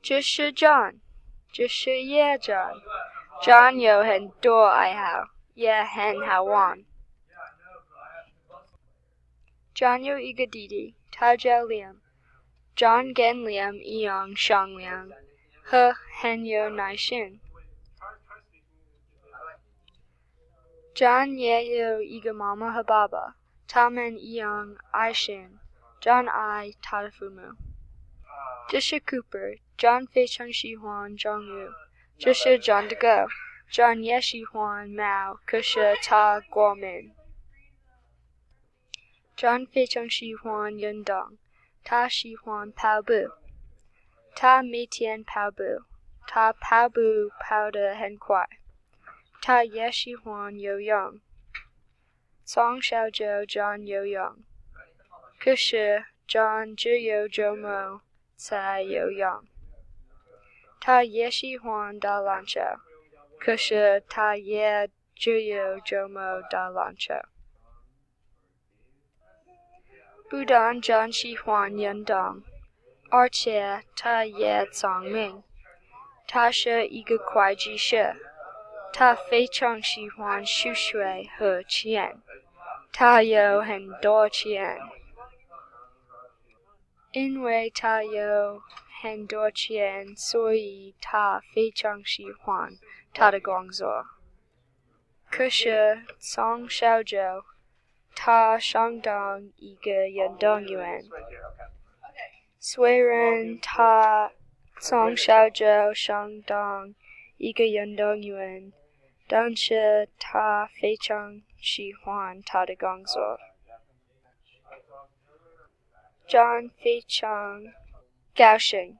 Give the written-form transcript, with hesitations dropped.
这是 John， 这是叶 John。John 有很多爱好，也很好玩。John 有一个弟弟，他叫 Liam。John 跟 Liam 一样善良和很有耐心。John 也有一个妈妈和爸爸，他们一样爱心。John 爱他的父母。这是 Cooper。John 非常喜欢动物。这是 John 的狗。John 也喜欢猫，可是他过敏。John 非常喜欢运动，他喜欢跑步。他每天跑步，他跑步跑得很快。他也喜欢游泳。从小就 John 游泳，可是 John 只有周末才游泳。他也喜欢打篮球，可是他也只有周末打篮球。不但 John 喜欢运动，而且他也聪明。他是一个会计师，他非常喜欢数学和钱。他有很多钱。因为他有很多钱，所以他非常喜欢他的工作。可是从小就他想当一个运动员。虽然他从小就想当一个运动员，但是他非常喜欢他的工作。John 非常高兴，